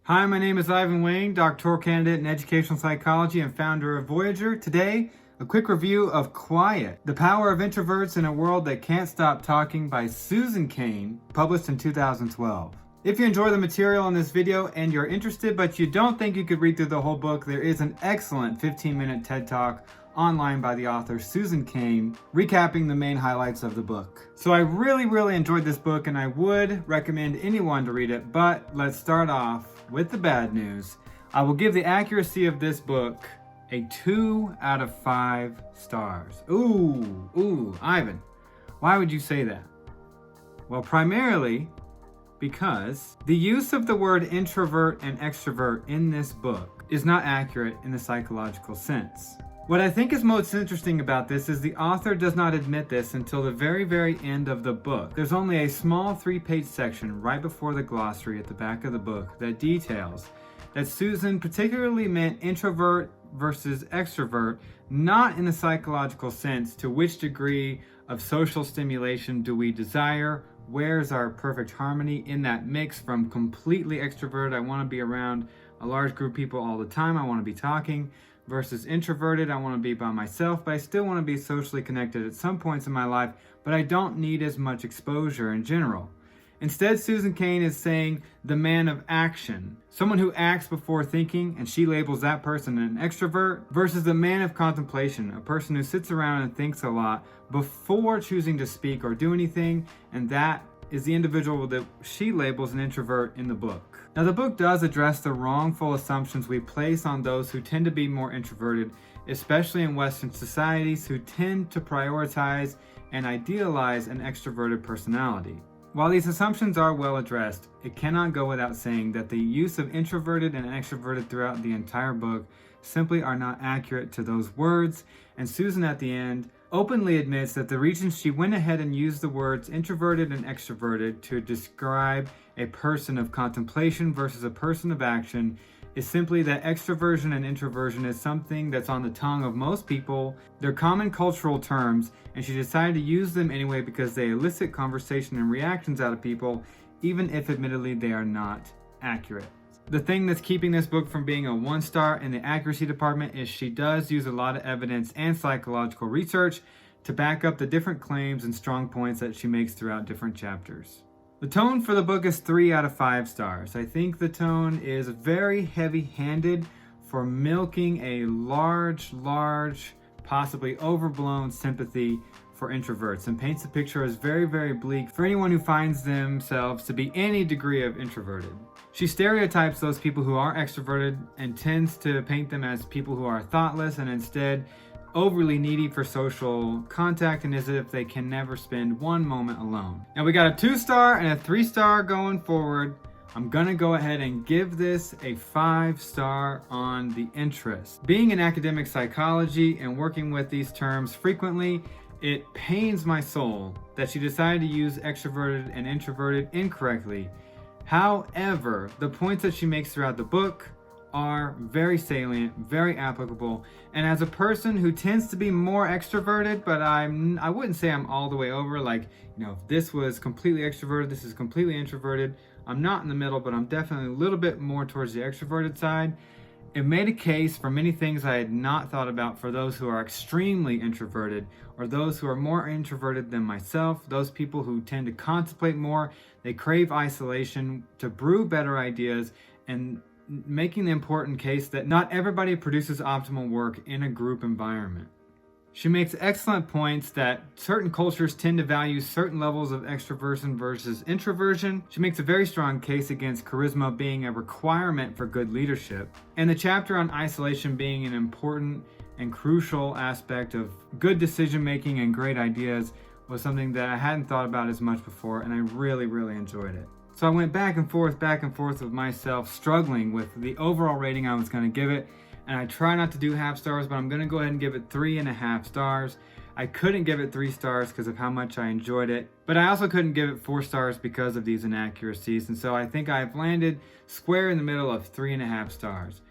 Hi, my name is Ivan Wang, doctoral candidate in educational psychology and founder of Voyagerr. Today, a quick review of Quiet, The Power of Introverts in a World That Can't Stop Talking by Susan Cain, published in 2012. If you enjoy the material in this video and you're interested but you don't think you could read through the whole book, there is an excellent 15-minute TED Talk online by the author Susan Cain, recapping the main highlights of the book. So I really enjoyed this book and I would recommend anyone to read it, but let's start off with the bad news. I will give the accuracy of this book a 2 out of 5 stars. Ooh, Ivan, why would you say that? Well, primarily because the use of the word introvert and extrovert in this book is not accurate in the psychological sense. What I think is most interesting about this is the author does not admit this until the very end of the book. There's only a small 3-page section right before the glossary at the back of the book that details that Susan particularly meant introvert versus extrovert, not in the psychological sense to which degree of social stimulation do we desire, where's our perfect harmony in that mix from completely extrovert, I want to be around a large group of people all the time, I want to be talking, versus introverted, I want to be by myself, but I still want to be socially connected at some points in my life, but I don't need as much exposure in general. Instead, Susan Cain is saying the man of action, someone who acts before thinking, and she labels that person an extrovert, versus the man of contemplation, a person who sits around and thinks a lot before choosing to speak or do anything, and that is the individual that she labels an introvert in the book. Now, the book does address the wrongful assumptions we place on those who tend to be more introverted, especially in Western societies who tend to prioritize and idealize an extroverted personality. While these assumptions are well addressed, it cannot go without saying that the use of introverted and extroverted throughout the entire book simply are not accurate to those words, and Susan at the end openly admits that the reason she went ahead and used the words introverted and extroverted to describe a person of contemplation versus a person of action is simply that extroversion and introversion is something that's on the tongue of most people. They're common cultural terms, and she decided to use them anyway because they elicit conversation and reactions out of people, even if admittedly they are not accurate. The thing that's keeping this book from being a 1-star in the accuracy department is she does use a lot of evidence and psychological research to back up the different claims and strong points that she makes throughout different chapters. The tone for the book is 3 out of 5 stars. I think the tone is very heavy-handed for milking a large, possibly overblown sympathy for introverts and paints the picture as very bleak for anyone who finds themselves to be any degree of introverted. She stereotypes those people who are extroverted and tends to paint them as people who are thoughtless and instead overly needy for social contact and as if they can never spend one moment alone. Now we got a 2-star and a 3-star going forward. I'm gonna go ahead and give this a 5-star on the interest. Being in academic psychology and working with these terms frequently, it pains my soul that she decided to use extroverted and introverted incorrectly. However, the points that she makes throughout the book are very salient, very applicable, and as a person who tends to be more extroverted, but I wouldn't say I'm all the way over, like, if this was completely extroverted, this is completely introverted. I'm not in the middle, but I'm definitely a little bit more towards the extroverted side. It made a case for many things I had not thought about for those who are extremely introverted or those who are more introverted than myself, those people who tend to contemplate more, they crave isolation to brew better ideas, and making the important case that not everybody produces optimal work in a group environment. She makes excellent points that certain cultures tend to value certain levels of extroversion versus introversion. She makes a very strong case against charisma being a requirement for good leadership. And the chapter on isolation being an important and crucial aspect of good decision making and great ideas was something that I hadn't thought about as much before, and I really enjoyed it. So I went back and forth with myself, struggling with the overall rating I was going to give it. And I try not to do half stars, but I'm going to go ahead and give it 3.5 stars. I couldn't give it 3 stars because of how much I enjoyed it, but I also couldn't give it 4 stars because of these inaccuracies. And so I think I've landed square in the middle of 3.5 stars.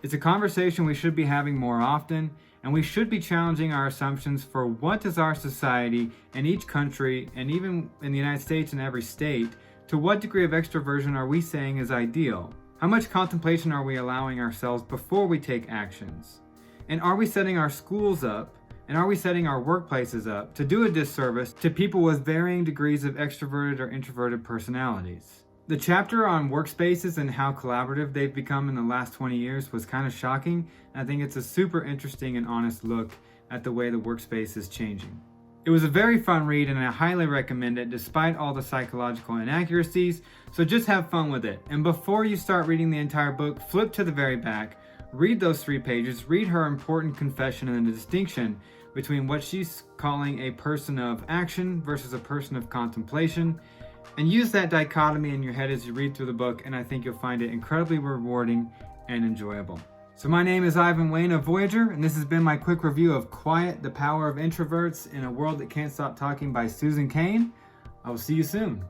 It's a conversation we should be having more often, and we should be challenging our assumptions for what does our society and each country, and even in the United States and every state, to what degree of extroversion are we saying is ideal? How much contemplation are we allowing ourselves before we take actions? And are we setting our schools up, and are we setting our workplaces up to do a disservice to people with varying degrees of extroverted or introverted personalities? The chapter on workspaces and how collaborative they've become in the last 20 years was kind of shocking, and I think it's a super interesting and honest look at the way the workspace is changing. It was a very fun read, and I highly recommend it despite all the psychological inaccuracies, so just have fun with it. And before you start reading the entire book, flip to the very back, read those 3 pages, read her important confession and the distinction between what she's calling a person of action versus a person of contemplation, and use that dichotomy in your head as you read through the book, and I think you'll find it incredibly rewarding and enjoyable. So my name is Ivan of Voyagerr, and this has been my quick review of Quiet, the Power of Introverts in a World That Can't Stop Talking by Susan Cain. I will see you soon.